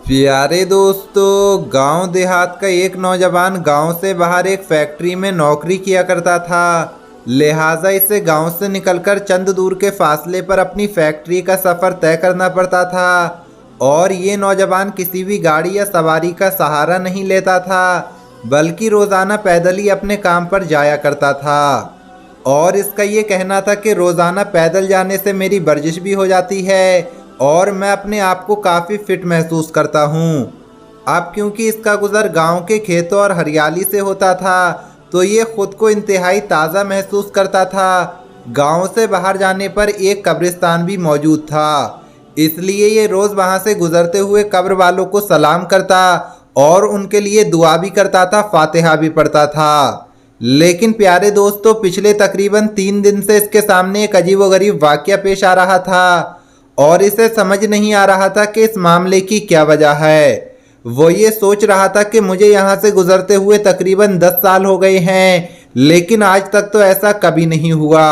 प्यारे दोस्तों, गांव देहात का एक नौजवान गांव से बाहर एक फैक्ट्री में नौकरी किया करता था। लिहाजा इसे गांव से निकलकर चंद दूर के फासले पर अपनी फैक्ट्री का सफ़र तय करना पड़ता था। और ये नौजवान किसी भी गाड़ी या सवारी का सहारा नहीं लेता था, बल्कि रोज़ाना पैदल ही अपने काम पर जाया करता था। और इसका ये कहना था कि रोज़ाना पैदल जाने से मेरी वर्जिश भी हो जाती है और मैं अपने आप को काफ़ी फिट महसूस करता हूँ। अब क्योंकि इसका गुज़र गांव के खेतों और हरियाली से होता था, तो ये खुद को इंतहाई ताज़ा महसूस करता था। गांव से बाहर जाने पर एक कब्रिस्तान भी मौजूद था, इसलिए ये रोज़ वहाँ से गुज़रते हुए कब्र वालों को सलाम करता और उनके लिए दुआ भी करता था, फातिहा भी पढ़ता था। लेकिन प्यारे दोस्तों, पिछले तकरीबन 3 दिन से इसके सामने एक अजीबोगरीब वाक़या पेश आ रहा था और इसे समझ नहीं आ रहा था कि इस मामले की क्या वजह है। वो ये सोच रहा था कि मुझे यहाँ से गुजरते हुए तकरीबन 10 साल हो गए हैं, लेकिन आज तक तो ऐसा कभी नहीं हुआ।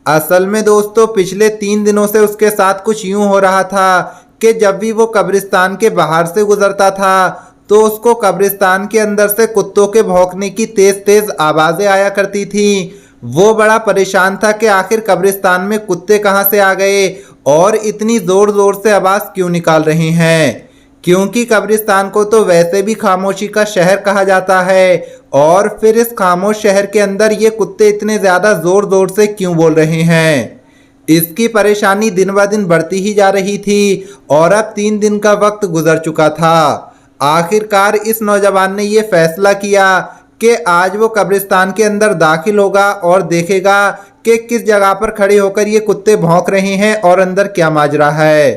असल में दोस्तों, पिछले 3 दिनों से उसके साथ कुछ यूं हो रहा था कि जब भी वो कब्रिस्तान के बाहर से गुजरता था तो उसको कब्रिस्तान के अंदर से कुत्तों के भौंकने की तेज तेज आवाज़ें आया करती थी। वो बड़ा परेशान था कि आखिर कब्रिस्तान में कुत्ते कहाँ से आ गए और इतनी ज़ोर ज़ोर से आवाज़ क्यों निकाल रहे हैं, क्योंकि कब्रिस्तान को तो वैसे भी खामोशी का शहर कहा जाता है। और फिर इस खामोश शहर के अंदर ये कुत्ते इतने ज़्यादा ज़ोर ज़ोर से क्यों बोल रहे हैं। इसकी परेशानी दिन ब दिन बढ़ती ही जा रही थी और अब 3 दिन का वक्त गुजर चुका था। आखिरकार इस नौजवान ने ये फैसला किया कि आज वो कब्रिस्तान के अंदर दाखिल होगा और देखेगा कि किस जगह पर खड़े होकर ये कुत्ते भौंक रहे हैं और अंदर क्या माजरा है।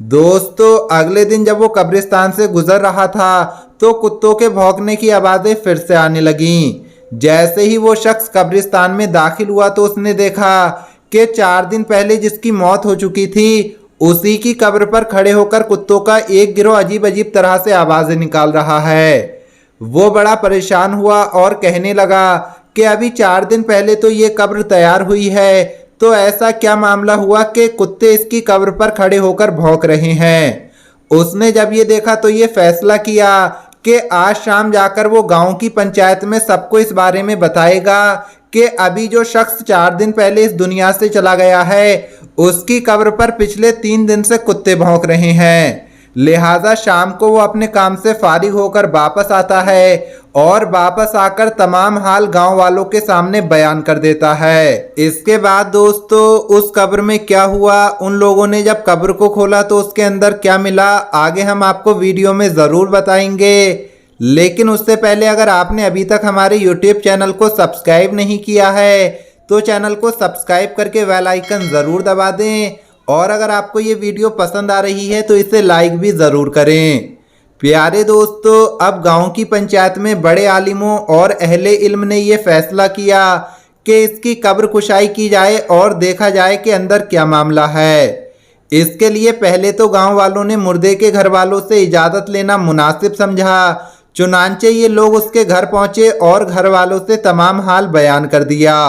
दोस्तों, अगले दिन जब वो कब्रिस्तान से गुजर रहा था तो कुत्तों के भौंकने की आवाज़ें फिर से आने लगीं। जैसे ही वो शख्स कब्रिस्तान में दाखिल हुआ तो उसने देखा कि 4 दिन पहले जिसकी मौत हो चुकी थी, उसी की कब्र पर खड़े होकर कुत्तों का एक गिरोह अजीब अजीब तरह से आवाज़ें निकाल रहा है। वो बड़ा परेशान हुआ और कहने लगा कि अभी 4 दिन पहले तो ये कब्र तैयार हुई है, तो ऐसा क्या मामला हुआ कि कुत्ते इसकी कब्र पर खड़े होकर भौंक रहे हैं। उसने जब ये देखा तो ये फैसला किया कि आज शाम जाकर वो गांव की पंचायत में सबको इस बारे में बताएगा कि अभी जो शख्स 4 दिन पहले इस दुनिया से चला गया है, उसकी कब्र पर पिछले 3 दिन से कुत्ते भौंक रहे हैं। लिहाजा शाम को वो अपने काम से फारिग होकर वापस आता है और वापस आकर तमाम हाल गांव वालों के सामने बयान कर देता है। इसके बाद दोस्तों, उस कब्र में क्या हुआ, उन लोगों ने जब कब्र को खोला तो उसके अंदर क्या मिला, आगे हम आपको वीडियो में ज़रूर बताएंगे। लेकिन उससे पहले अगर आपने अभी तक हमारे YouTube चैनल को सब्सक्राइब नहीं किया है तो चैनल को सब्सक्राइब करके बेल आइकन ज़रूर दबा दें और अगर आपको ये वीडियो पसंद आ रही है तो इसे लाइक भी ज़रूर करें। प्यारे दोस्तों, अब गांव की पंचायत में बड़े आलिमों और अहले इल्म ने ये फैसला किया कि इसकी कब्र कुशाई की जाए और देखा जाए कि अंदर क्या मामला है। इसके लिए पहले तो गांव वालों ने मुर्दे के घर वालों से इजाज़त लेना मुनासिब समझा। चुनांचे ये लोग उसके घर पहुंचे और घर वालों से तमाम हाल बयान कर दिया।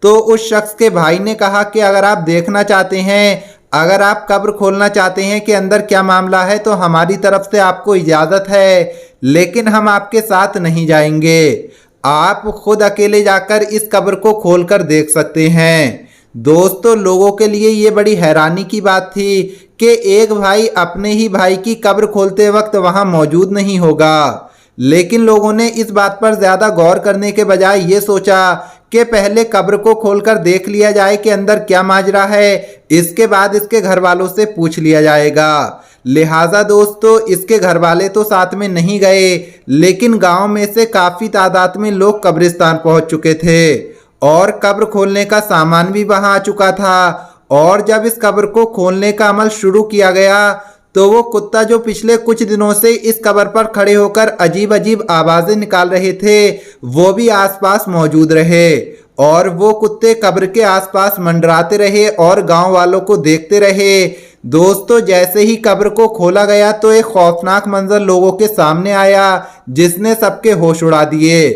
तो उस शख्स के भाई ने कहा कि अगर आप देखना चाहते हैं, अगर आप कब्र खोलना चाहते हैं कि अंदर क्या मामला है, तो हमारी तरफ से आपको इजाज़त है, लेकिन हम आपके साथ नहीं जाएंगे। आप खुद अकेले जाकर इस कब्र को खोलकर देख सकते हैं। दोस्तों, लोगों के लिए ये बड़ी हैरानी की बात थी कि एक भाई अपने ही भाई की कब्र खोलते वक्त वहाँ मौजूद नहीं होगा। लेकिन लोगों ने इस बात पर ज़्यादा गौर करने के बजाय ये सोचा कि पहले कब्र को खोलकर देख लिया जाए कि अंदर क्या माजरा है, इसके बाद इसके घर वालों से पूछ लिया जाएगा। लिहाजा दोस्तों, इसके घर वाले तो साथ में नहीं गए, लेकिन गांव में से काफ़ी तादाद में लोग कब्रिस्तान पहुंच चुके थे और कब्र खोलने का सामान भी वहां आ चुका था। और जब इस कब्र को खोलने का अमल शुरू किया गया तो वो कुत्ता जो पिछले कुछ दिनों से इस कब्र पर खड़े होकर अजीब अजीब आवाज़ें निकाल रहे थे, वो भी आसपास मौजूद रहे और वो कुत्ते कब्र के आसपास मंडराते रहे और गांव वालों को देखते रहे। दोस्तों, जैसे ही कब्र को खोला गया तो एक खौफनाक मंजर लोगों के सामने आया जिसने सबके होश उड़ा दिए,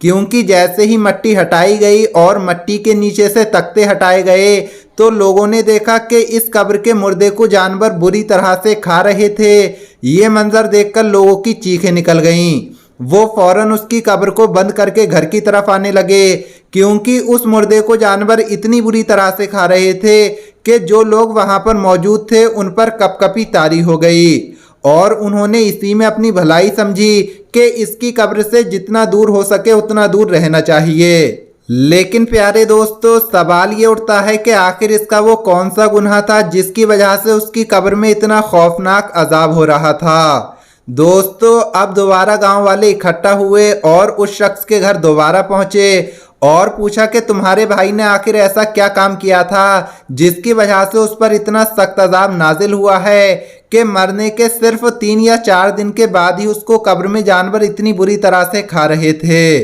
क्योंकि जैसे ही मिट्टी हटाई गई और मिट्टी के नीचे से तख्ते हटाए गए तो लोगों ने देखा कि इस कब्र के मुर्दे को जानवर बुरी तरह से खा रहे थे, ये मंजर देखकर लोगों की चीखें निकल गईं। वो फौरन उसकी कब्र को बंद करके घर की तरफ आने लगे, क्योंकि उस मुर्दे को जानवर इतनी बुरी तरह से खा रहे थे कि जो लोग वहां पर मौजूद थे उन पर कपकपी तारी हो गई और उन्होंने इसी में अपनी भलाई समझी कि इसकी कब्र से जितना दूर हो सके उतना दूर रहना चाहिए। लेकिन प्यारे दोस्तों, सवाल ये उठता है कि आखिर इसका वो कौन सा गुनाह था जिसकी वजह से उसकी कब्र में इतना खौफनाक अजाब हो रहा था। दोस्तों, अब दोबारा गांव वाले इकट्ठा हुए और उस शख्स के घर दोबारा पहुंचे और पूछा कि तुम्हारे भाई ने आखिर ऐसा क्या काम किया था जिसकी वजह से उस पर इतना सख्त अजाब नाजिल हुआ है कि मरने के सिर्फ 3 या 4 दिन के बाद ही उसको कब्र में जानवर इतनी बुरी तरह से खा रहे थे।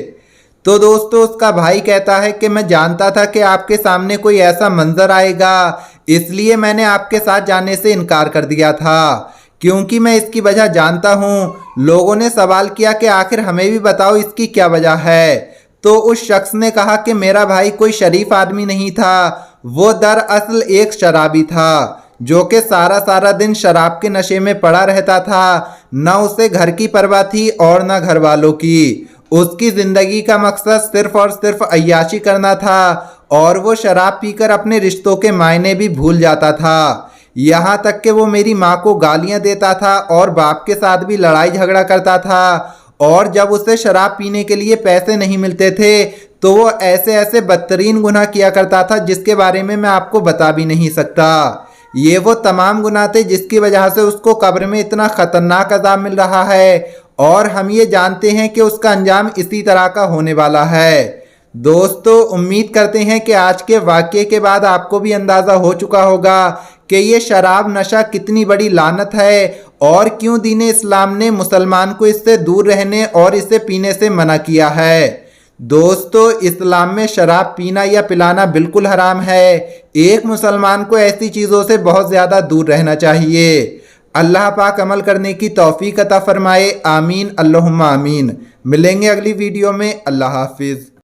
तो दोस्तों, उसका भाई कहता है कि मैं जानता था कि आपके सामने कोई ऐसा मंजर आएगा, इसलिए मैंने आपके साथ जाने से इनकार कर दिया था, क्योंकि मैं इसकी वजह जानता हूँ। लोगों ने सवाल किया कि आखिर हमें भी बताओ इसकी क्या वजह है। तो उस शख्स ने कहा कि मेरा भाई कोई शरीफ आदमी नहीं था, वो दरअसल एक शराबी था जो कि सारा दिन शराब के नशे में पड़ा रहता था। न उसे घर की परवाह थी और न घर वालों की। उसकी जिंदगी का मकसद सिर्फ और सिर्फ अय्याशी करना था और वो शराब पीकर अपने रिश्तों के मायने भी भूल जाता था। यहाँ तक कि वो मेरी माँ को गालियाँ देता था और बाप के साथ भी लड़ाई झगड़ा करता था। और जब उसे शराब पीने के लिए पैसे नहीं मिलते थे तो वो ऐसे ऐसे बदतरीन गुनाह किया करता था जिसके बारे में मैं आपको बता भी नहीं सकता। ये वो तमाम गुनाह थे जिसकी वजह से उसको कब्र में इतना खतरनाक अजाब मिल रहा है और हम ये जानते हैं कि उसका अंजाम इसी तरह का होने वाला है। दोस्तों, उम्मीद करते हैं कि आज के वाक़ये के बाद आपको भी अंदाज़ा हो चुका होगा कि ये शराब नशा कितनी बड़ी लानत है और क्यों दीन इस्लाम ने मुसलमान को इससे दूर रहने और इसे पीने से मना किया है। दोस्तों, इस्लाम में शराब पीना या पिलाना बिल्कुल हराम है। एक मुसलमान को ऐसी चीज़ों से बहुत ज़्यादा दूर रहना चाहिए। अल्लाह पाक अमल करने की तौफीक अता फरमाए। आमीन अल्लाहुम्मा आमीन। मिलेंगे अगली वीडियो में। अल्लाह हाफिज़।